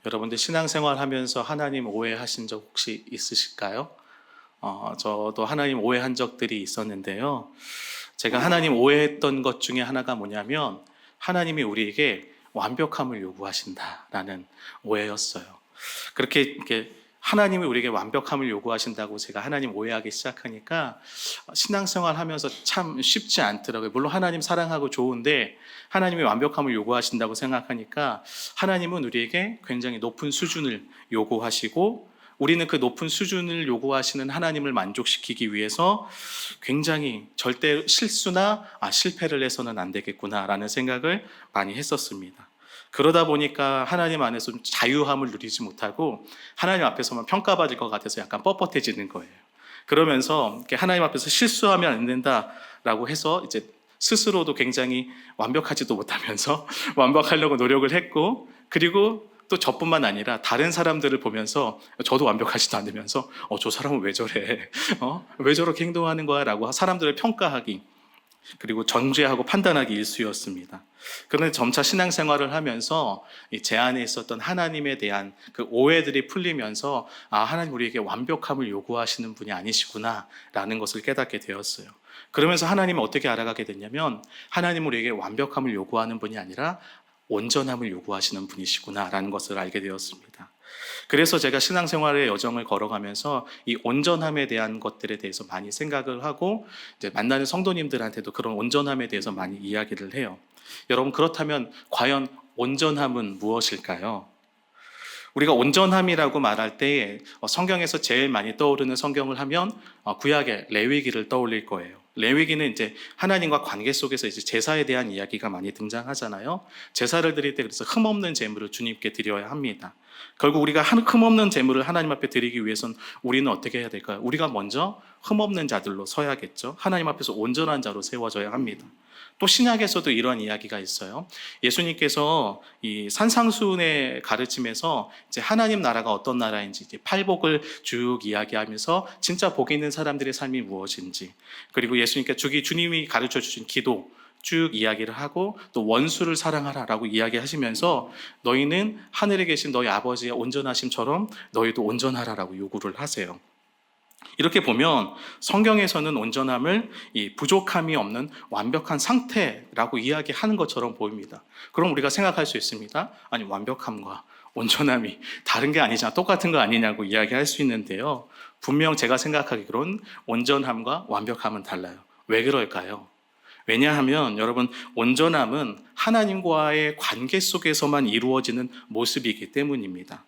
여러분들 신앙생활 하면서 하나님 오해하신 적 혹시 있으실까요? 저도 하나님 오해한 적들이 있었는데요. 제가 하나님 오해했던 것 중에 하나가 뭐냐면 하나님이 우리에게 완벽함을 요구하신다라는 오해였어요. 그렇게 이렇게 하나님이 우리에게 완벽함을 요구하신다고 제가 하나님 오해하기 시작하니까 신앙생활 하면서 참 쉽지 않더라고요. 물론 하나님 사랑하고 좋은데 하나님이 완벽함을 요구하신다고 생각하니까 하나님은 우리에게 굉장히 높은 수준을 요구하시고 우리는 그 높은 수준을 요구하시는 하나님을 만족시키기 위해서 굉장히 절대 실수나 실패를 해서는 안 되겠구나라는 생각을 많이 했었습니다. 그러다 보니까 하나님 안에서 좀 자유함을 누리지 못하고 하나님 앞에서만 평가받을 것 같아서 약간 뻣뻣해지는 거예요. 그러면서 이렇게 하나님 앞에서 실수하면 안 된다라고 해서 이제 스스로도 굉장히 완벽하지도 못하면서 완벽하려고 노력을 했고, 그리고 또 저뿐만 아니라 다른 사람들을 보면서 저도 완벽하지도 않으면서 저 사람은 왜 저래? 왜 저렇게 행동하는 거야? 라고 사람들을 평가하기, 그리고 정죄하고 판단하기 일쑤였습니다. 그런데 점차 신앙생활을 하면서 제 안에 있었던 하나님에 대한 그 오해들이 풀리면서 하나님 우리에게 완벽함을 요구하시는 분이 아니시구나 라는 것을 깨닫게 되었어요. 그러면서 하나님을 어떻게 알아가게 됐냐면 하나님은 우리에게 완벽함을 요구하는 분이 아니라 온전함을 요구하시는 분이시구나 라는 것을 알게 되었습니다. 그래서 제가 신앙생활의 여정을 걸어가면서 이 온전함에 대한 것들에 대해서 많이 생각을 하고 이제 만나는 성도님들한테도 그런 온전함에 대해서 많이 이야기를 해요. 여러분, 그렇다면 과연 온전함은 무엇일까요? 우리가 온전함이라고 말할 때 성경에서 제일 많이 떠오르는 성경을 하면 구약의 레위기를 떠올릴 거예요. 레위기는 이제 하나님과 관계 속에서 이제 제사에 대한 이야기가 많이 등장하잖아요. 제사를 드릴 때 그래서 흠없는 제물을 주님께 드려야 합니다. 결국 우리가 흠없는 제물을 하나님 앞에 드리기 위해서는 우리는 어떻게 해야 될까요? 우리가 먼저 흠없는 자들로 서야겠죠. 하나님 앞에서 온전한 자로 세워져야 합니다. 또 신약에서도 이런 이야기가 있어요. 예수님께서 이 산상수훈의 가르침에서 이제 하나님 나라가 어떤 나라인지 이제 팔복을 쭉 이야기하면서 진짜 복 있는 사람들의 삶이 무엇인지, 그리고 예수님께 주님이 가르쳐 주신 기도 쭉 이야기를 하고 또 원수를 사랑하라라고 이야기하시면서 너희는 하늘에 계신 너희 아버지의 온전하심처럼 너희도 온전하라라고 요구를 하세요. 이렇게 보면 성경에서는 온전함을 이 부족함이 없는 완벽한 상태라고 이야기하는 것처럼 보입니다. 그럼 우리가 생각할 수 있습니다. 아니, 완벽함과 온전함이 다른 게 아니잖아, 똑같은 거 아니냐고 이야기할 수 있는데요. 분명 제가 생각하기로는 온전함과 완벽함은 달라요. 왜 그럴까요? 왜냐하면 여러분, 온전함은 하나님과의 관계 속에서만 이루어지는 모습이기 때문입니다.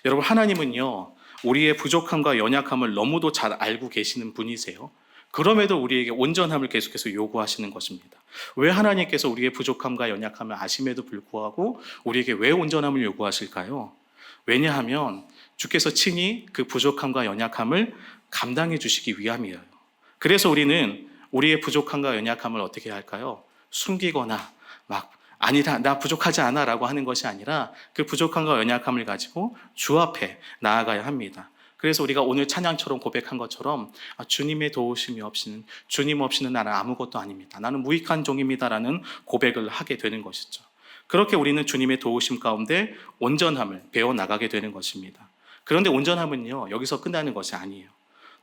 여러분, 하나님은요, 우리의 부족함과 연약함을 너무도 잘 알고 계시는 분이세요. 그럼에도 우리에게 온전함을 계속해서 요구하시는 것입니다. 왜 하나님께서 우리의 부족함과 연약함을 아심에도 불구하고 우리에게 왜 온전함을 요구하실까요? 왜냐하면 주께서 친히 그 부족함과 연약함을 감당해 주시기 위함이에요. 그래서 우리는 우리의 부족함과 연약함을 어떻게 할까요? 숨기거나 아니다, 나 부족하지 않아 라고 하는 것이 아니라 그 부족함과 연약함을 가지고 주 앞에 나아가야 합니다. 그래서 우리가 오늘 찬양처럼 고백한 것처럼 주님의 도우심이 없이는, 주님 없이는 나는 아무것도 아닙니다, 나는 무익한 종입니다 라는 고백을 하게 되는 것이죠. 그렇게 우리는 주님의 도우심 가운데 온전함을 배워나가게 되는 것입니다. 그런데 온전함은요, 여기서 끝나는 것이 아니에요.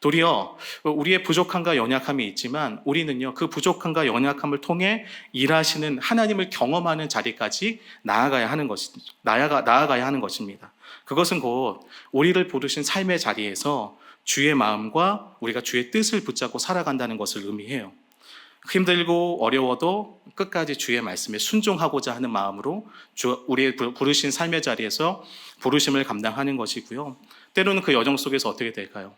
도리어 우리의 부족함과 연약함이 있지만 우리는요, 그 부족함과 연약함을 통해 일하시는 하나님을 경험하는 자리까지 나아가야 하는 것입니다. 그것은 곧 우리를 부르신 삶의 자리에서 주의 마음과 우리가 주의 뜻을 붙잡고 살아간다는 것을 의미해요. 힘들고 어려워도 끝까지 주의 말씀에 순종하고자 하는 마음으로 우리의 부르신 삶의 자리에서 부르심을 감당하는 것이고요. 때로는 그 여정 속에서 어떻게 될까요?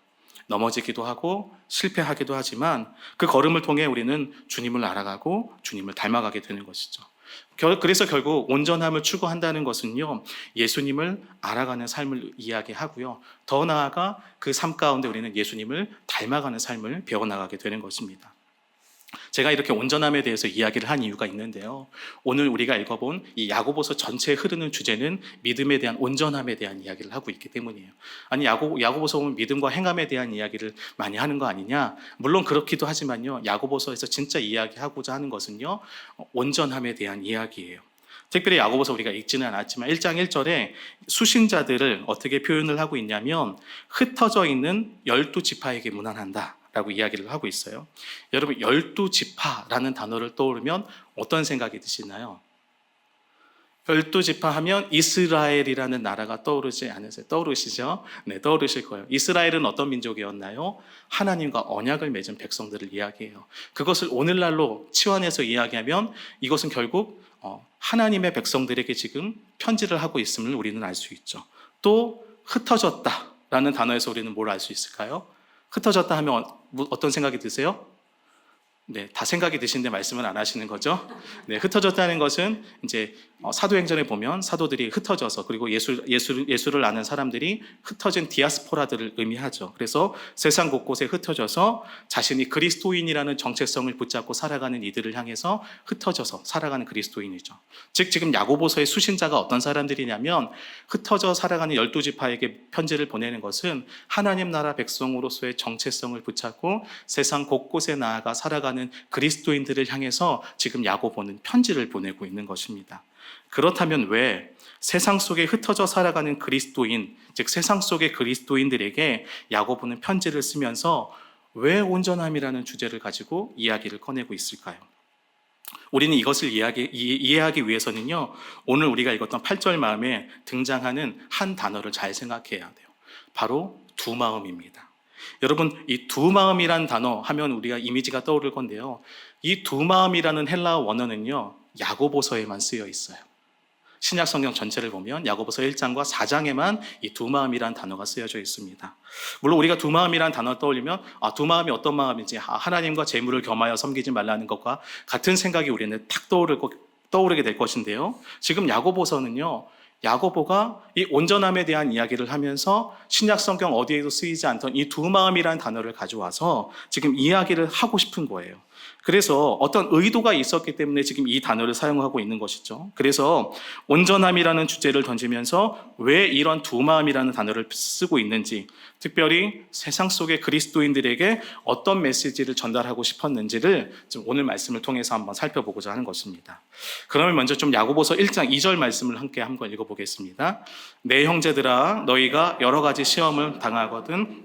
넘어지기도 하고 실패하기도 하지만 그 걸음을 통해 우리는 주님을 알아가고 주님을 닮아가게 되는 것이죠. 그래서 결국 온전함을 추구한다는 것은요, 예수님을 알아가는 삶을 이야기하고요, 더 나아가 그 삶 가운데 우리는 예수님을 닮아가는 삶을 배워나가게 되는 것입니다. 제가 이렇게 온전함에 대해서 이야기를 한 이유가 있는데요, 오늘 우리가 읽어본 이 야고보서 전체에 흐르는 주제는 믿음에 대한 온전함에 대한 이야기를 하고 있기 때문이에요. 아니, 야고보서 보면 믿음과 행함에 대한 이야기를 많이 하는 거 아니냐? 물론 그렇기도 하지만요, 야고보서에서 진짜 이야기하고자 하는 것은요, 온전함에 대한 이야기예요. 특별히 야고보서 우리가 읽지는 않았지만 1장 1절에 수신자들을 어떻게 표현을 하고 있냐면 흩어져 있는 12지파에게 문안한다 라고 이야기를 하고 있어요. 여러분 12지파라는 단어를 떠오르면 어떤 생각이 드시나요? 12지파 하면 이스라엘이라는 나라가 떠오르지 않으세요? 떠오르시죠? 네, 떠오르실 거예요. 이스라엘은 어떤 민족이었나요? 하나님과 언약을 맺은 백성들을 이야기해요. 그것을 오늘날로 치환해서 이야기하면 이것은 결국 하나님의 백성들에게 지금 편지를 하고 있음을 우리는 알 수 있죠. 또 흩어졌다라는 단어에서 우리는 뭘 알 수 있을까요? 흩어졌다 하면 어떤 생각이 드세요? 네, 다 생각이 드시는데 말씀을 안 하시는 거죠? 네, 흩어졌다는 것은 이제 사도행전에 보면 사도들이 흩어져서 그리고 예수를 아는 사람들이 흩어진 디아스포라들을 의미하죠. 그래서 세상 곳곳에 흩어져서 자신이 그리스도인이라는 정체성을 붙잡고 살아가는 이들을 향해서 흩어져서 살아가는 그리스도인이죠. 즉 지금 야고보서의 수신자가 어떤 사람들이냐면 흩어져 살아가는 12지파에게 편지를 보내는 것은 하나님 나라 백성으로서의 정체성을 붙잡고 세상 곳곳에 나아가 살아가는 그리스도인들을 향해서 지금 야고보는 편지를 보내고 있는 것입니다. 그렇다면 왜 세상 속에 흩어져 살아가는 그리스도인, 즉 세상 속의 그리스도인들에게 야고보는 편지를 쓰면서 왜 온전함이라는 주제를 가지고 이야기를 꺼내고 있을까요? 우리는 이것을 이해하기 위해서는요, 오늘 우리가 읽었던 8절 마음에 등장하는 한 단어를 잘 생각해야 돼요. 바로 두 마음입니다. 여러분, 이 두 마음이란 단어 하면 우리가 이미지가 떠오를 건데요. 이 두 마음이라는 헬라어 원어는요, 야고보서에만 쓰여 있어요. 신약 성경 전체를 보면 야고보서 1장과 4장에만 이 두 마음이란 단어가 쓰여져 있습니다. 물론 우리가 두 마음이란 단어를 떠올리면 두 마음이 어떤 마음인지 하나님과 재물을 겸하여 섬기지 말라는 것과 같은 생각이 우리는 탁 떠오르게 될 것인데요. 지금 야고보서는요, 야고보가 이 온전함에 대한 이야기를 하면서 신약 성경 어디에도 쓰이지 않던 이 두 마음이라는 단어를 가져와서 지금 이야기를 하고 싶은 거예요. 그래서 어떤 의도가 있었기 때문에 지금 이 단어를 사용하고 있는 것이죠. 그래서 온전함이라는 주제를 던지면서 왜 이런 두 마음이라는 단어를 쓰고 있는지, 특별히 세상 속의 그리스도인들에게 어떤 메시지를 전달하고 싶었는지를 지금 오늘 말씀을 통해서 한번 살펴보고자 하는 것입니다. 그러면 먼저 좀 야고보서 1장 2절 말씀을 함께 한번 읽어보겠습니다. 내 형제들아, 너희가 여러 가지 시험을 당하거든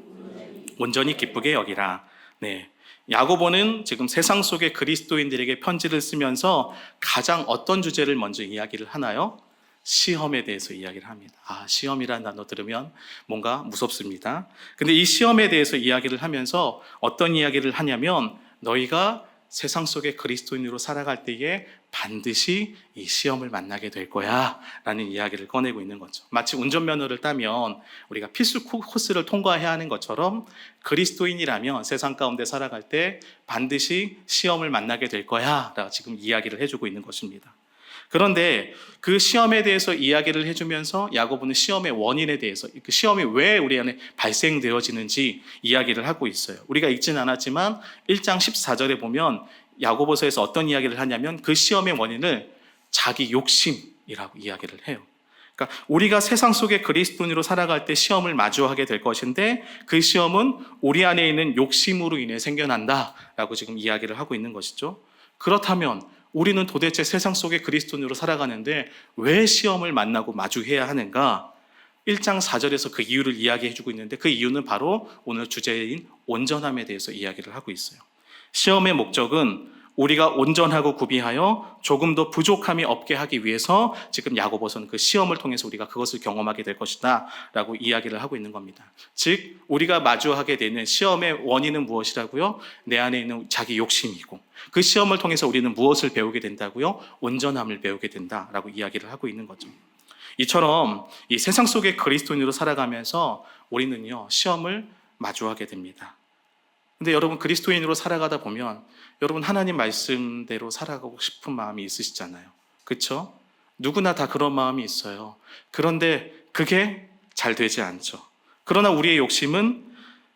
온전히 기쁘게 여기라. 네. 야고보는 지금 세상 속의 그리스도인들에게 편지를 쓰면서 가장 어떤 주제를 먼저 이야기를 하나요? 시험에 대해서 이야기를 합니다. 시험이라는 단어 들으면 뭔가 무섭습니다. 근데 이 시험에 대해서 이야기를 하면서 어떤 이야기를 하냐면 너희가 세상 속의 그리스도인으로 살아갈 때에 반드시 이 시험을 만나게 될 거야 라는 이야기를 꺼내고 있는 거죠. 마치 운전면허를 따면 우리가 필수 코스를 통과해야 하는 것처럼 그리스도인이라면 세상 가운데 살아갈 때 반드시 시험을 만나게 될 거야 라고 지금 이야기를 해주고 있는 것입니다. 그런데 그 시험에 대해서 이야기를 해주면서 야고보는 시험의 원인에 대해서, 그 시험이 왜 우리 안에 발생되어지는지 이야기를 하고 있어요. 우리가 읽지는 않았지만 1장 14절에 보면 야고보서에서 어떤 이야기를 하냐면 그 시험의 원인을 자기 욕심이라고 이야기를 해요. 그러니까 우리가 세상 속에 그리스도인으로 살아갈 때 시험을 마주하게 될 것인데 그 시험은 우리 안에 있는 욕심으로 인해 생겨난다라고 지금 이야기를 하고 있는 것이죠. 그렇다면 우리는 도대체 세상 속에 그리스도인으로 살아가는데 왜 시험을 만나고 마주해야 하는가? 1장 4절에서 그 이유를 이야기해주고 있는데 그 이유는 바로 오늘 주제인 온전함에 대해서 이야기를 하고 있어요. 시험의 목적은 우리가 온전하고 구비하여 조금 더 부족함이 없게 하기 위해서 지금 야고보서는 그 시험을 통해서 우리가 그것을 경험하게 될 것이다 라고 이야기를 하고 있는 겁니다. 즉 우리가 마주하게 되는 시험의 원인은 무엇이라고요? 내 안에 있는 자기 욕심이고 그 시험을 통해서 우리는 무엇을 배우게 된다고요? 온전함을 배우게 된다라고 이야기를 하고 있는 거죠. 이처럼 이 세상 속의 그리스도인으로 살아가면서 우리는요 시험을 마주하게 됩니다. 근데 여러분 그리스도인으로 살아가다 보면 여러분 하나님 말씀대로 살아가고 싶은 마음이 있으시잖아요. 그렇죠? 누구나 다 그런 마음이 있어요. 그런데 그게 잘 되지 않죠. 그러나 우리의 욕심은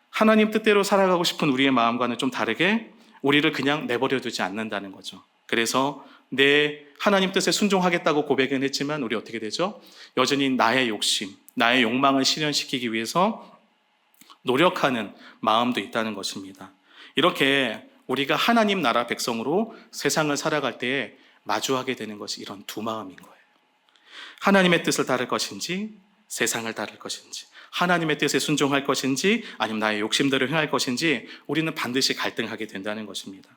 하나님 뜻대로 살아가고 싶은 우리의 마음과는 좀 다르게 우리를 그냥 내버려 두지 않는다는 거죠. 그래서 내 하나님 뜻에 순종하겠다고 고백은 했지만 우리 어떻게 되죠? 여전히 나의 욕심, 나의 욕망을 실현시키기 위해서 노력하는 마음도 있다는 것입니다. 이렇게 우리가 하나님 나라 백성으로 세상을 살아갈 때 마주하게 되는 것이 이런 두 마음인 거예요. 하나님의 뜻을 따를 것인지 세상을 따를 것인지, 하나님의 뜻에 순종할 것인지 아니면 나의 욕심대로 행할 것인지 우리는 반드시 갈등하게 된다는 것입니다.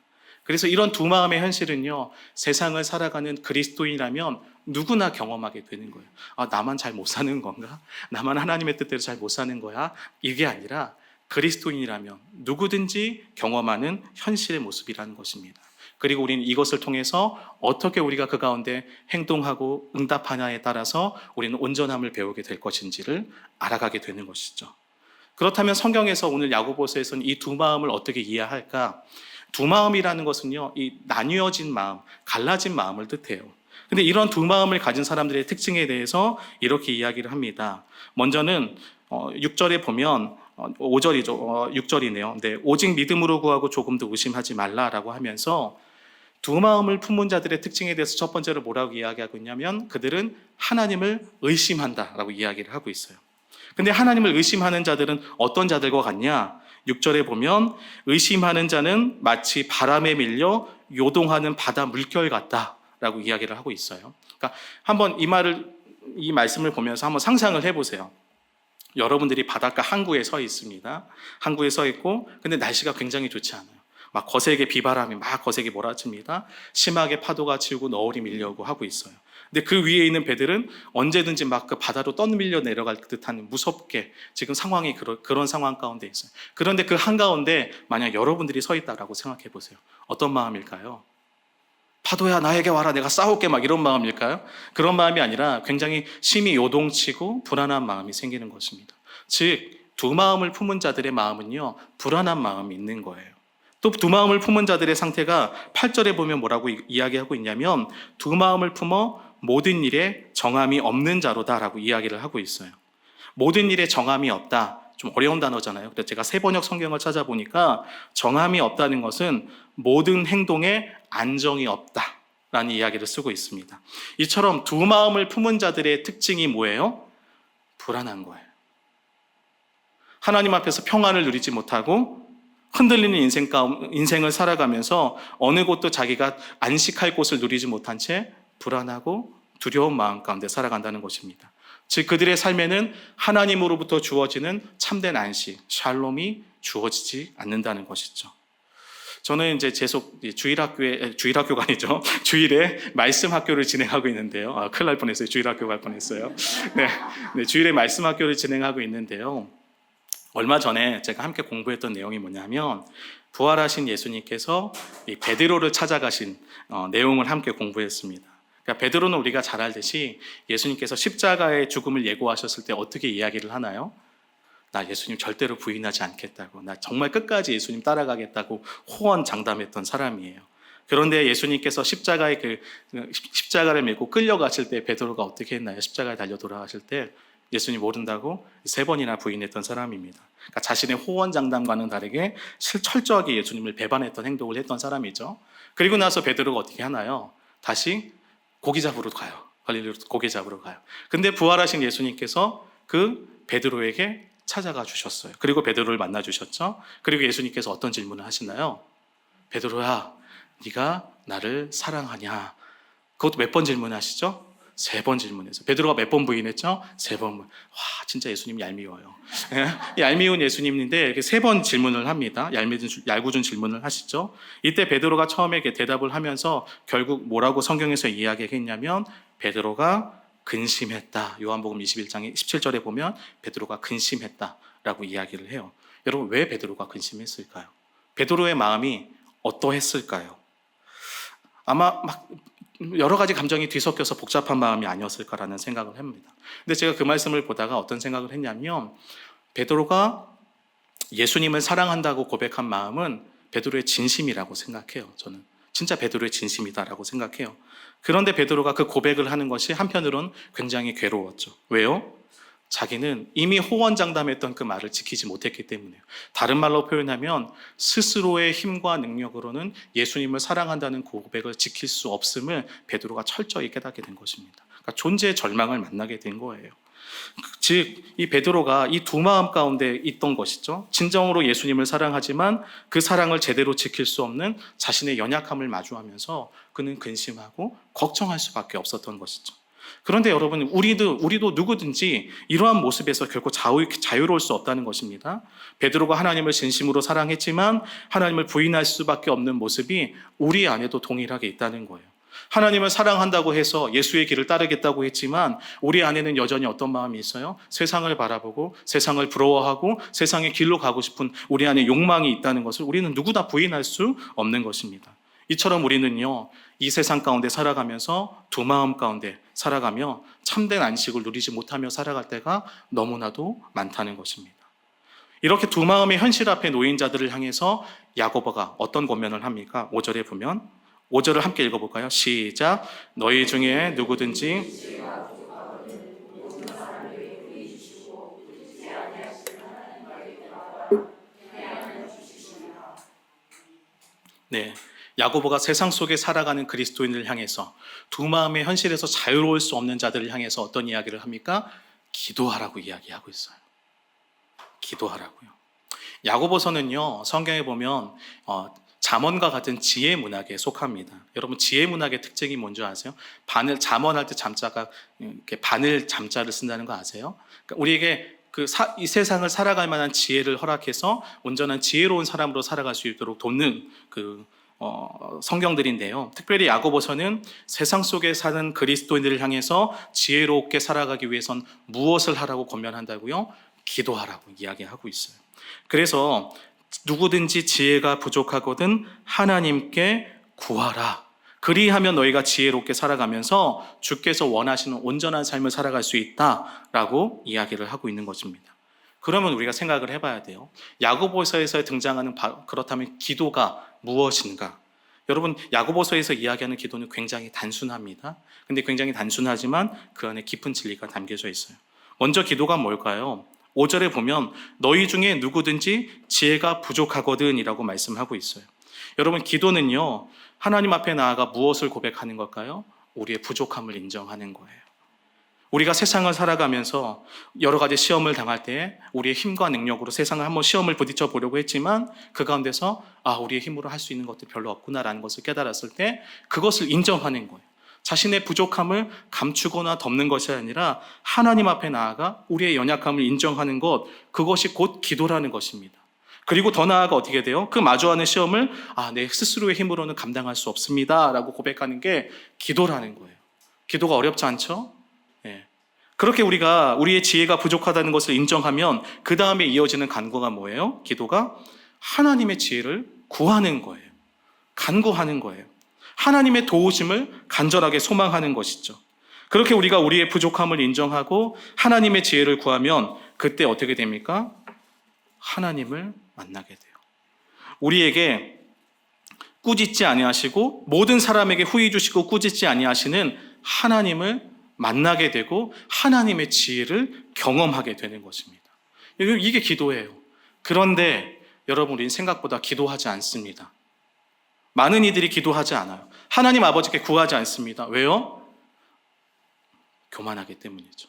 그래서 이런 두 마음의 현실은요, 세상을 살아가는 그리스도인이라면 누구나 경험하게 되는 거예요. 아, 나만 잘 못 사는 건가? 나만 하나님의 뜻대로 잘 못 사는 거야? 이게 아니라 그리스도인이라면 누구든지 경험하는 현실의 모습이라는 것입니다. 그리고 우리는 이것을 통해서 어떻게 우리가 그 가운데 행동하고 응답하냐에 따라서 우리는 온전함을 배우게 될 것인지를 알아가게 되는 것이죠. 그렇다면 성경에서 오늘 야고보서에서는 이 두 마음을 어떻게 이해할까? 두 마음이라는 것은요, 이 나뉘어진 마음, 갈라진 마음을 뜻해요. 근데 이런 두 마음을 가진 사람들의 특징에 대해서 이렇게 이야기를 합니다. 먼저는 6절에 보면 5절이죠. 6절이네요. 네, 오직 믿음으로 구하고 조금도 의심하지 말라라고 하면서 두 마음을 품은 자들의 특징에 대해서 첫 번째로 뭐라고 이야기하고 있냐면 그들은 하나님을 의심한다라고 이야기를 하고 있어요. 근데 하나님을 의심하는 자들은 어떤 자들과 같냐? 6절에 보면 의심하는 자는 마치 바람에 밀려 요동하는 바다 물결 같다라고 이야기를 하고 있어요. 그러니까 한번 이 말씀을 보면서 한번 상상을 해보세요. 여러분들이 바닷가 항구에 서 있습니다. 항구에 서 있고 근데 날씨가 굉장히 좋지 않아요. 막 거세게 비바람이 막 거세게 몰아칩니다. 심하게 파도가 치고 너울이 밀려오고 하고 있어요. 근데 그 위에 있는 배들은 언제든지 막 그 바다로 떠밀려 내려갈 듯한 무섭게 지금 상황이 그런 상황 가운데 있어요. 그런데 그 한가운데 만약 여러분들이 서 있다라고 생각해 보세요. 어떤 마음일까요? 파도야 나에게 와라 내가 싸울게 막 이런 마음일까요? 그런 마음이 아니라 굉장히 심히 요동치고 불안한 마음이 생기는 것입니다. 즉 두 마음을 품은 자들의 마음은요 불안한 마음이 있는 거예요. 또 두 마음을 품은 자들의 상태가 8절에 보면 뭐라고 이야기하고 있냐면 두 마음을 품어 모든 일에 정함이 없는 자로다라고 이야기를 하고 있어요. 모든 일에 정함이 없다. 좀 어려운 단어잖아요. 그래서 제가 세번역 성경을 찾아보니까 정함이 없다는 것은 모든 행동에 안정이 없다라는 이야기를 쓰고 있습니다. 이처럼 두 마음을 품은 자들의 특징이 뭐예요? 불안한 거예요. 하나님 앞에서 평안을 누리지 못하고 흔들리는 인생을 살아가면서 어느 곳도 자기가 안식할 곳을 누리지 못한 채 불안하고 두려운 마음 가운데 살아간다는 것입니다. 즉 그들의 삶에는 하나님으로부터 주어지는 참된 안식, 샬롬이 주어지지 않는다는 것이죠. 저는 이제 계속 주일학교가 아니죠. 주일에 말씀 학교를 진행하고 있는데요. 큰일 날 뻔했어요. 주일학교 갈 뻔했어요. 네, 주일에 말씀 학교를 진행하고 있는데요. 얼마 전에 제가 함께 공부했던 내용이 뭐냐면 부활하신 예수님께서 이 베드로를 찾아가신 내용을 함께 공부했습니다. 그러니까 베드로는 우리가 잘 알듯이 예수님께서 십자가의 죽음을 예고하셨을 때 어떻게 이야기를 하나요? 나 예수님 절대로 부인하지 않겠다고, 나 정말 끝까지 예수님 따라가겠다고 호언장담했던 사람이에요. 그런데 예수님께서 십자가를 메고 끌려가실 때 베드로가 어떻게 했나요? 십자가에 달려 돌아가실 때 예수님 모른다고 3번이나 부인했던 사람입니다. 그러니까 자신의 호언장담과는 다르게 철저하게 예수님을 배반했던 행동을 했던 사람이죠. 그리고 나서 베드로가 어떻게 하나요? 다시 고기 잡으러 가요. 갈릴리로 고기 잡으러 가요. 근데 부활하신 예수님께서 그 베드로에게 찾아가 주셨어요. 그리고 베드로를 만나 주셨죠. 그리고 예수님께서 어떤 질문을 하시나요? 베드로야, 네가 나를 사랑하냐? 그것도 몇 번 질문하시죠? 3번 질문했어요. 베드로가 몇 번 부인했죠? 3번. 와, 진짜 예수님 얄미워요. 얄미운 예수님인데 이렇게 3번 질문을 합니다. 얄궂은 질문을 하시죠. 이때 베드로가 처음에 이렇게 대답을 하면서 결국 뭐라고 성경에서 이야기했냐면 베드로가 근심했다. 요한복음 21장 17절에 보면 베드로가 근심했다라고 이야기를 해요. 여러분 왜 베드로가 근심했을까요? 베드로의 마음이 어떠했을까요? 아마 막 여러 가지 감정이 뒤섞여서 복잡한 마음이 아니었을까라는 생각을 합니다. 근데 제가 그 말씀을 보다가 어떤 생각을 했냐면 베드로가 예수님을 사랑한다고 고백한 마음은 베드로의 진심이라고 생각해요. 저는 진짜 베드로의 진심이다라고 생각해요. 그런데 베드로가 그 고백을 하는 것이 한편으로는 굉장히 괴로웠죠. 왜요? 자기는 이미 호언장담했던 그 말을 지키지 못했기 때문에요. 다른 말로 표현하면 스스로의 힘과 능력으로는 예수님을 사랑한다는 고백을 지킬 수 없음을 베드로가 철저히 깨닫게 된 것입니다. 그러니까 존재의 절망을 만나게 된 거예요. 즉, 이 베드로가 이 두 마음 가운데 있던 것이죠. 진정으로 예수님을 사랑하지만 그 사랑을 제대로 지킬 수 없는 자신의 연약함을 마주하면서 그는 근심하고 걱정할 수밖에 없었던 것이죠. 그런데 여러분, 우리도 누구든지 이러한 모습에서 결코 자유로울 수 없다는 것입니다. 베드로가 하나님을 진심으로 사랑했지만 하나님을 부인할 수밖에 없는 모습이 우리 안에도 동일하게 있다는 거예요. 하나님을 사랑한다고 해서 예수의 길을 따르겠다고 했지만 우리 안에는 여전히 어떤 마음이 있어요? 세상을 바라보고 세상을 부러워하고 세상의 길로 가고 싶은 우리 안에 욕망이 있다는 것을 우리는 누구 다 부인할 수 없는 것입니다. 이처럼 우리는요, 이 세상 가운데 살아가면서 두 마음 가운데 살아가며 참된 안식을 누리지 못하며 살아갈 때가 너무나도 많다는 것입니다. 이렇게 두 마음의 현실 앞에 놓인 자들을 향해서 야고보가 어떤 권면을 합니까? 5절에 보면 5절을 함께 읽어볼까요? 시작. 너희 중에 누구든지 네, 야고보가 세상 속에 살아가는 그리스도인을 향해서 두 마음의 현실에서 자유로울 수 없는 자들을 향해서 어떤 이야기를 합니까? 기도하라고 이야기하고 있어요. 기도하라고요. 야고보서는요, 성경에 보면 잠언과 같은 지혜 문학에 속합니다. 여러분, 지혜 문학의 특징이 뭔지 아세요? 잠언할 때 잠자가 이렇게 바늘 잠자를 쓴다는 거 아세요? 그러니까 우리에게 이 세상을 살아갈 만한 지혜를 허락해서 온전한 지혜로운 사람으로 살아갈 수 있도록 돕는 성경들인데요. 특별히 야고보서는 세상 속에 사는 그리스도인들을 향해서 지혜롭게 살아가기 위해선 무엇을 하라고 권면한다고요? 기도하라고 이야기하고 있어요. 그래서 누구든지 지혜가 부족하거든 하나님께 구하라. 그리하면 너희가 지혜롭게 살아가면서 주께서 원하시는 온전한 삶을 살아갈 수 있다라고 이야기를 하고 있는 것입니다. 그러면 우리가 생각을 해봐야 돼요. 야고보서에서 등장하는 그렇다면 기도가 무엇인가? 여러분, 야고보서에서 이야기하는 기도는 굉장히 단순합니다. 근데 굉장히 단순하지만 그 안에 깊은 진리가 담겨져 있어요. 먼저 기도가 뭘까요? 5절에 보면 너희 중에 누구든지 지혜가 부족하거든 이라고 말씀하고 있어요. 여러분, 기도는요, 하나님 앞에 나아가 무엇을 고백하는 걸까요? 우리의 부족함을 인정하는 거예요. 우리가 세상을 살아가면서 여러 가지 시험을 당할 때 우리의 힘과 능력으로 세상을 한번 시험을 부딪혀 보려고 했지만 그 가운데서 우리의 힘으로 할 수 있는 것도 별로 없구나라는 것을 깨달았을 때 그것을 인정하는 거예요. 자신의 부족함을 감추거나 덮는 것이 아니라 하나님 앞에 나아가 우리의 연약함을 인정하는 것, 그것이 곧 기도라는 것입니다. 그리고 더 나아가 어떻게 돼요? 그 마주하는 시험을 내 스스로의 힘으로는 감당할 수 없습니다 라고 고백하는 게 기도라는 거예요. 기도가 어렵지 않죠? 네. 그렇게 우리가 우리의 지혜가 부족하다는 것을 인정하면 그 다음에 이어지는 간구가 뭐예요? 기도가 하나님의 지혜를 구하는 거예요. 간구하는 거예요. 하나님의 도우심을 간절하게 소망하는 것이죠. 그렇게 우리가 우리의 부족함을 인정하고 하나님의 지혜를 구하면 그때 어떻게 됩니까? 하나님을 만나게 돼요. 우리에게 꾸짖지 아니하시고 모든 사람에게 후히 주시고 꾸짖지 아니하시는 하나님을 만나게 되고 하나님의 지혜를 경험하게 되는 것입니다. 이게 기도예요. 그런데 여러분, 우리는 생각보다 기도하지 않습니다. 많은 이들이 기도하지 않아요. 하나님 아버지께 구하지 않습니다. 왜요? 교만하기 때문이죠.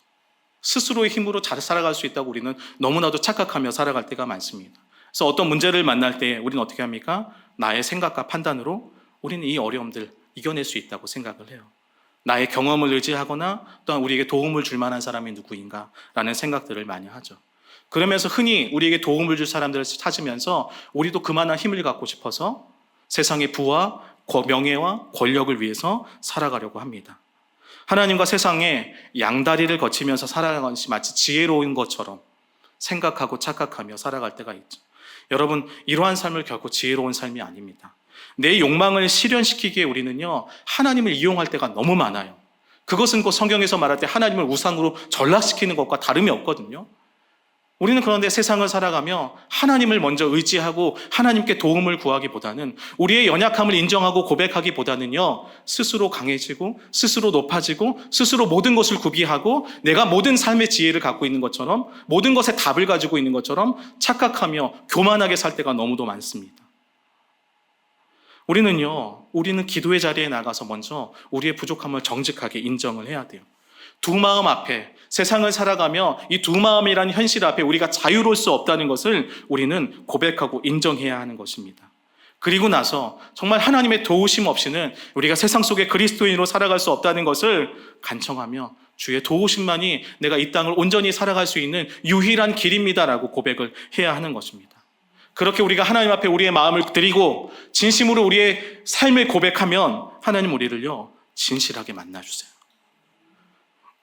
스스로의 힘으로 잘 살아갈 수 있다고 우리는 너무나도 착각하며 살아갈 때가 많습니다. 그래서 어떤 문제를 만날 때 우리는 어떻게 합니까? 나의 생각과 판단으로 우리는 이 어려움들 이겨낼 수 있다고 생각을 해요. 나의 경험을 의지하거나 또한 우리에게 도움을 줄 만한 사람이 누구인가 라는 생각들을 많이 하죠. 그러면서 흔히 우리에게 도움을 줄 사람들을 찾으면서 우리도 그만한 힘을 갖고 싶어서 세상의 부와 명예와 권력을 위해서 살아가려고 합니다. 하나님과 세상에 양다리를 거치면서 살아가는 것이 마치 지혜로운 것처럼 생각하고 착각하며 살아갈 때가 있죠. 여러분, 이러한 삶을 결코 지혜로운 삶이 아닙니다. 내 욕망을 실현시키기에 우리는요, 하나님을 이용할 때가 너무 많아요. 그것은 곧 성경에서 말할 때 하나님을 우상으로 전락시키는 것과 다름이 없거든요. 우리는 그런데 세상을 살아가며 하나님을 먼저 의지하고 하나님께 도움을 구하기보다는, 우리의 연약함을 인정하고 고백하기보다는요, 스스로 강해지고 스스로 높아지고 스스로 모든 것을 구비하고 내가 모든 삶의 지혜를 갖고 있는 것처럼, 모든 것에 답을 가지고 있는 것처럼 착각하며 교만하게 살 때가 너무도 많습니다. 우리는 기도의 자리에 나가서 먼저 우리의 부족함을 정직하게 인정을 해야 돼요. 두 마음 앞에, 세상을 살아가며 이 두 마음이라는 현실 앞에 우리가 자유로울 수 없다는 것을 우리는 고백하고 인정해야 하는 것입니다. 그리고 나서 정말 하나님의 도우심 없이는 우리가 세상 속에 그리스도인으로 살아갈 수 없다는 것을 간청하며 주의 도우심만이 내가 이 땅을 온전히 살아갈 수 있는 유일한 길입니다라고 고백을 해야 하는 것입니다. 그렇게 우리가 하나님 앞에 우리의 마음을 드리고 진심으로 우리의 삶을 고백하면 하나님 우리를요 진실하게 만나주세요.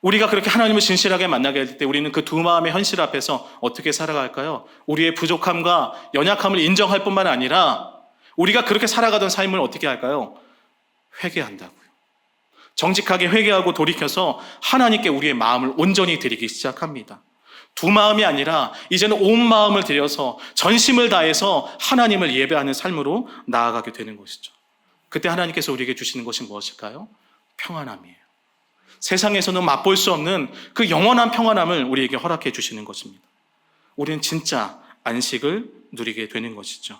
우리가 그렇게 하나님을 진실하게 만나게 될 때 우리는 그 두 마음의 현실 앞에서 어떻게 살아갈까요? 우리의 부족함과 연약함을 인정할 뿐만 아니라 우리가 그렇게 살아가던 삶을 어떻게 할까요? 회개한다고요. 정직하게 회개하고 돌이켜서 하나님께 우리의 마음을 온전히 드리기 시작합니다. 두 마음이 아니라 이제는 온 마음을 들여서 전심을 다해서 하나님을 예배하는 삶으로 나아가게 되는 것이죠. 그때 하나님께서 우리에게 주시는 것이 무엇일까요? 평안함이에요. 세상에서는 맛볼 수 없는 그 영원한 평안함을 우리에게 허락해 주시는 것입니다. 우리는 진짜 안식을 누리게 되는 것이죠.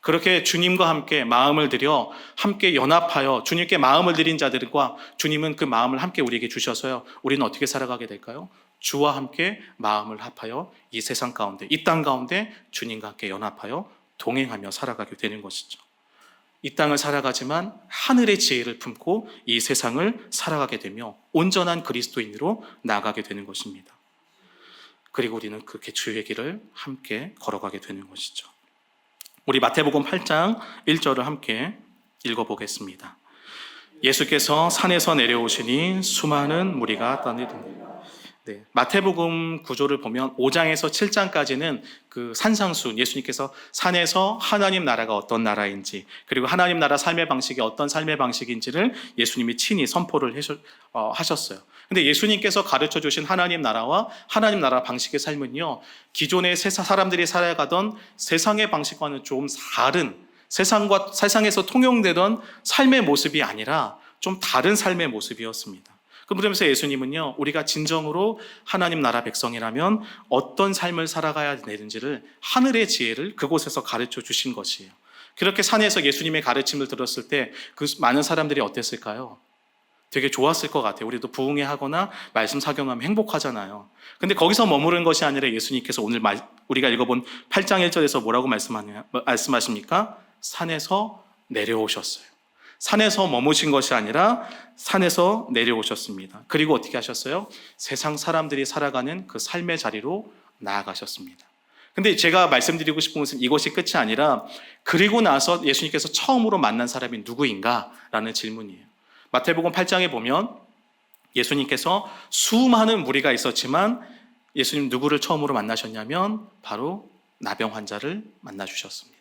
그렇게 주님과 함께 마음을 들여 함께 연합하여 주님께 마음을 드린 자들과 주님은 그 마음을 함께 우리에게 주셔서요. 우리는 어떻게 살아가게 될까요? 주와 함께 마음을 합하여 이 세상 가운데, 이 땅 가운데 주님과 함께 연합하여 동행하며 살아가게 되는 것이죠. 이 땅을 살아가지만 하늘의 지혜를 품고 이 세상을 살아가게 되며 온전한 그리스도인으로 나아가게 되는 것입니다. 그리고 우리는 그렇게 주의 길을 함께 걸어가게 되는 것이죠. 우리 마태복음 8장 1절을 함께 읽어보겠습니다. 예수께서 산에서 내려오시니 수많은 무리가 따르더니. 네, 마태복음 구조를 보면 5장에서 7장까지는 그 산상수, 예수님께서 산에서 하나님 나라가 어떤 나라인지, 그리고 하나님 나라 삶의 방식이 어떤 삶의 방식인지를 예수님이 친히 선포를 하셨어요. 근데 예수님께서 가르쳐 주신 하나님 나라와 하나님 나라 방식의 삶은요, 기존의 사람들이 살아가던 세상의 방식과는 좀 다른, 세상에서 통용되던 삶의 모습이 아니라 좀 다른 삶의 모습이었습니다. 그러면서 예수님은요, 우리가 진정으로 하나님 나라 백성이라면 어떤 삶을 살아가야 되는지를 하늘의 지혜를 그곳에서 가르쳐 주신 것이에요. 그렇게 산에서 예수님의 가르침을 들었을 때 그 많은 사람들이 어땠을까요? 되게 좋았을 것 같아요. 우리도 부흥회하거나 말씀 사경하면 행복하잖아요. 근데 거기서 머무른 것이 아니라 예수님께서 오늘 우리가 읽어본 8장 1절에서 뭐라고 말씀하십니까? 산에서 내려오셨어요. 산에서 머무신 것이 아니라 산에서 내려오셨습니다. 그리고 어떻게 하셨어요? 세상 사람들이 살아가는 그 삶의 자리로 나아가셨습니다. 근데 제가 말씀드리고 싶은 것은 이것이 끝이 아니라 그리고 나서 예수님께서 처음으로 만난 사람이 누구인가? 라는 질문이에요. 마태복음 8장에 보면 예수님께서 수많은 무리가 있었지만 예수님 누구를 처음으로 만나셨냐면 바로 나병 환자를 만나주셨습니다.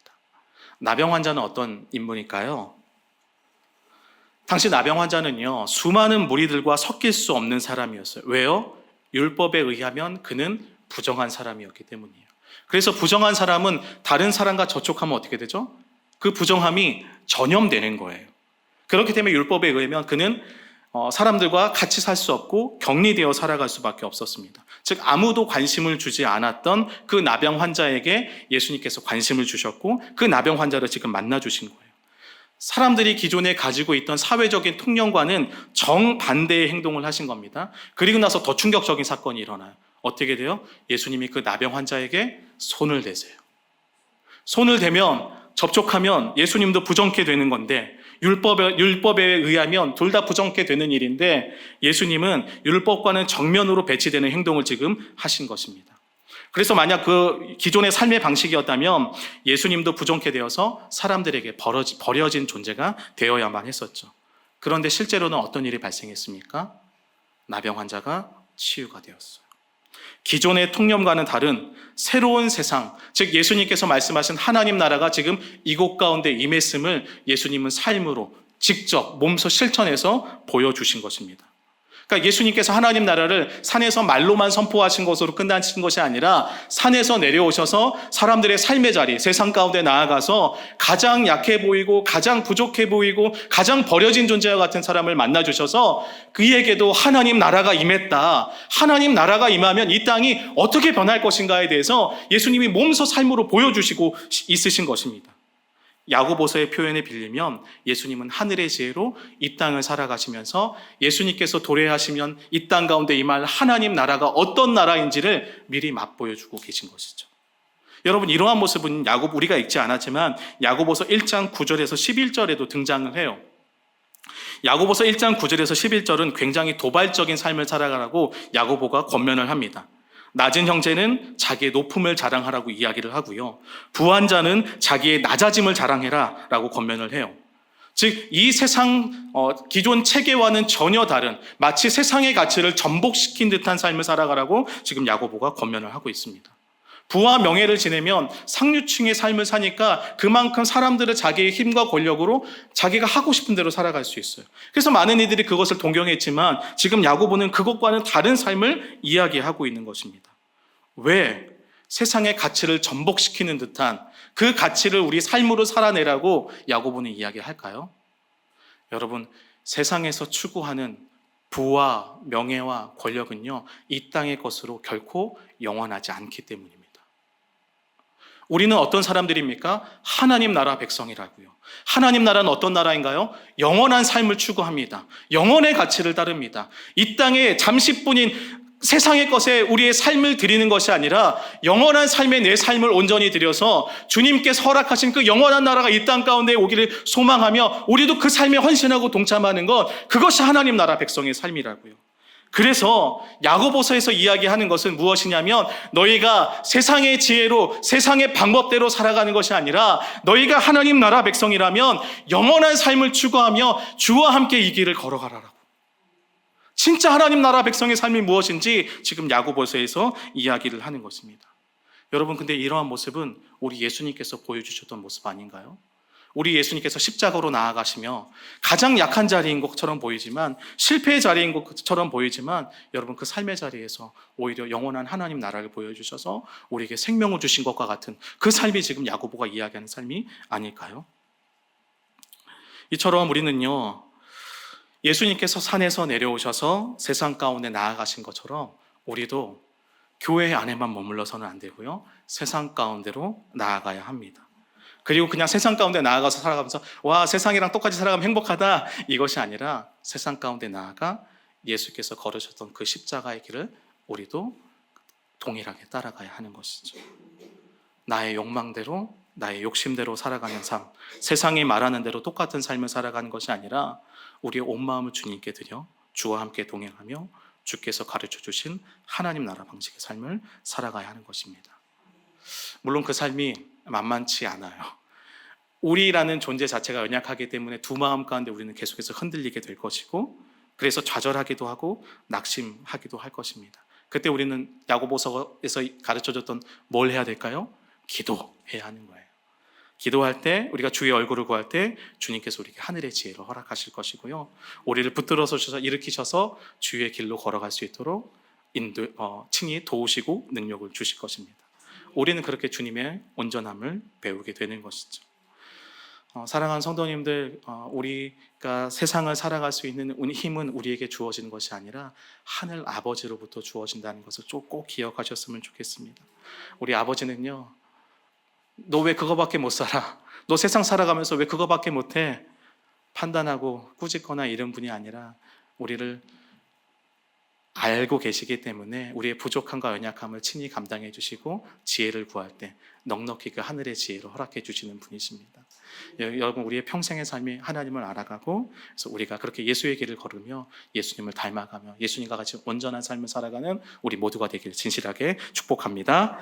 나병 환자는 어떤 인물일까요? 당시 나병 환자는요, 수많은 무리들과 섞일 수 없는 사람이었어요. 왜요? 율법에 의하면 그는 부정한 사람이었기 때문이에요. 그래서 부정한 사람은 다른 사람과 접촉하면 어떻게 되죠? 그 부정함이 전염되는 거예요. 그렇기 때문에 율법에 의하면 그는 사람들과 같이 살 수 없고 격리되어 살아갈 수밖에 없었습니다. 즉 아무도 관심을 주지 않았던 그 나병 환자에게 예수님께서 관심을 주셨고 그 나병 환자를 지금 만나주신 거예요. 사람들이 기존에 가지고 있던 사회적인 통념과는 정반대의 행동을 하신 겁니다. 그리고 나서 더 충격적인 사건이 일어나요. 어떻게 돼요? 예수님이 그 나병 환자에게 손을 대세요. 손을 대면 접촉하면 예수님도 부정케 되는 건데 율법에 의하면 둘 다 부정케 되는 일인데 예수님은 율법과는 정면으로 배치되는 행동을 지금 하신 것입니다. 그래서 만약 그 기존의 삶의 방식이었다면 예수님도 부정케 되어서 사람들에게 버려진 존재가 되어야만 했었죠. 그런데 실제로는 어떤 일이 발생했습니까? 나병 환자가 치유가 되었어요. 기존의 통념과는 다른 새로운 세상, 즉 예수님께서 말씀하신 하나님 나라가 지금 이곳 가운데 임했음을 예수님은 삶으로 직접 몸소 실천해서 보여주신 것입니다. 그러니까 예수님께서 하나님 나라를 산에서 말로만 선포하신 것으로 끝나신 것이 아니라 산에서 내려오셔서 사람들의 삶의 자리, 세상 가운데 나아가서 가장 약해 보이고 가장 부족해 보이고 가장 버려진 존재와 같은 사람을 만나주셔서 그에게도 하나님 나라가 임했다. 하나님 나라가 임하면 이 땅이 어떻게 변할 것인가에 대해서 예수님이 몸소 삶으로 보여주시고 있으신 것입니다. 야고보서의 표현에 빌리면 예수님은 하늘의 지혜로 이 땅을 살아가시면서 예수님께서 도래하시면 이 땅 가운데 임할 하나님 나라가 어떤 나라인지를 미리 맛보여주고 계신 것이죠. 여러분, 이러한 모습은 우리가 읽지 않았지만 야고보서 1장 9절에서 11절에도 등장을 해요. 야고보서 1장 9절에서 11절은 굉장히 도발적인 삶을 살아가라고 야고보가 권면을 합니다. 낮은 형제는 자기의 높음을 자랑하라고 이야기를 하고요. 부한 자는 자기의 낮아짐을 자랑해라 라고 권면을 해요. 즉, 이 세상 기존 체계와는 전혀 다른, 마치 세상의 가치를 전복시킨 듯한 삶을 살아가라고 지금 야고보가 권면을 하고 있습니다. 부와 명예를 지내면 상류층의 삶을 사니까 그만큼 사람들은 자기의 힘과 권력으로 자기가 하고 싶은 대로 살아갈 수 있어요. 그래서 많은 이들이 그것을 동경했지만 지금 야고보는 그것과는 다른 삶을 이야기하고 있는 것입니다. 왜? 세상의 가치를 전복시키는 듯한 그 가치를 우리 삶으로 살아내라고 야고보는 이야기할까요? 여러분, 세상에서 추구하는 부와 명예와 권력은요, 이 땅의 것으로 결코 영원하지 않기 때문입니다. 우리는 어떤 사람들입니까? 하나님 나라 백성이라고요. 하나님 나라는 어떤 나라인가요? 영원한 삶을 추구합니다. 영원의 가치를 따릅니다. 이 땅에 잠시뿐인 세상의 것에 우리의 삶을 드리는 것이 아니라 영원한 삶에 내 삶을 온전히 드려서 주님께서 허락하신 그 영원한 나라가 이 땅 가운데 오기를 소망하며 우리도 그 삶에 헌신하고 동참하는 것, 그것이 하나님 나라 백성의 삶이라고요. 그래서 야고보서에서 이야기하는 것은 무엇이냐면 너희가 세상의 지혜로 세상의 방법대로 살아가는 것이 아니라 너희가 하나님 나라 백성이라면 영원한 삶을 추구하며 주와 함께 이 길을 걸어가라라고. 진짜 하나님 나라 백성의 삶이 무엇인지 지금 야고보서에서 이야기를 하는 것입니다. 여러분, 근데 이러한 모습은 우리 예수님께서 보여주셨던 모습 아닌가요? 우리 예수님께서 십자가로 나아가시며 가장 약한 자리인 것처럼 보이지만, 실패의 자리인 것처럼 보이지만, 여러분, 그 삶의 자리에서 오히려 영원한 하나님 나라를 보여주셔서 우리에게 생명을 주신 것과 같은 그 삶이 지금 야고보가 이야기하는 삶이 아닐까요? 이처럼 우리는요, 예수님께서 산에서 내려오셔서 세상 가운데 나아가신 것처럼 우리도 교회 안에만 머물러서는 안 되고요, 세상 가운데로 나아가야 합니다. 그리고 그냥 세상 가운데 나아가서 살아가면서 와, 세상이랑 똑같이 살아가면 행복하다, 이것이 아니라 세상 가운데 나아가 예수께서 걸으셨던 그 십자가의 길을 우리도 동일하게 따라가야 하는 것이죠. 나의 욕망대로, 나의 욕심대로 살아가는 삶, 세상이 말하는 대로 똑같은 삶을 살아가는 것이 아니라 우리의 온 마음을 주님께 드려 주와 함께 동행하며 주께서 가르쳐 주신 하나님 나라 방식의 삶을 살아가야 하는 것입니다. 물론 그 삶이 만만치 않아요. 우리라는 존재 자체가 연약하기 때문에 두 마음 가운데 우리는 계속해서 흔들리게 될 것이고, 그래서 좌절하기도 하고 낙심하기도 할 것입니다. 그때 우리는 야고보서에서 가르쳐줬던 뭘 해야 될까요? 기도해야 하는 거예요. 기도할 때, 우리가 주의 얼굴을 구할 때 주님께서 우리에게 하늘의 지혜를 허락하실 것이고요, 우리를 붙들어서 일으키셔서 주의 길로 걸어갈 수 있도록 칭히 도우시고 능력을 주실 것입니다. 우리는 그렇게 주님의 온전함을 배우게 되는 것이죠. 사랑하는 성도님들, 우리가 세상을 살아갈 수 있는 힘은 우리에게 주어지는 것이 아니라 하늘 아버지로부터 주어진다는 것을 꼭 기억하셨으면 좋겠습니다. 우리 아버지는요, 너 왜 그거밖에 못 살아? 너 세상 살아가면서 왜 그거밖에 못해? 판단하고 꾸짖거나 이런 분이 아니라 우리를 알고 계시기 때문에 우리의 부족함과 연약함을 친히 감당해 주시고 지혜를 구할 때 넉넉히 그 하늘의 지혜를 허락해 주시는 분이십니다. 여러분, 우리의 평생의 삶이 하나님을 알아가고, 그래서 우리가 그렇게 예수의 길을 걸으며 예수님을 닮아가며 예수님과 같이 온전한 삶을 살아가는 우리 모두가 되길 진실하게 축복합니다.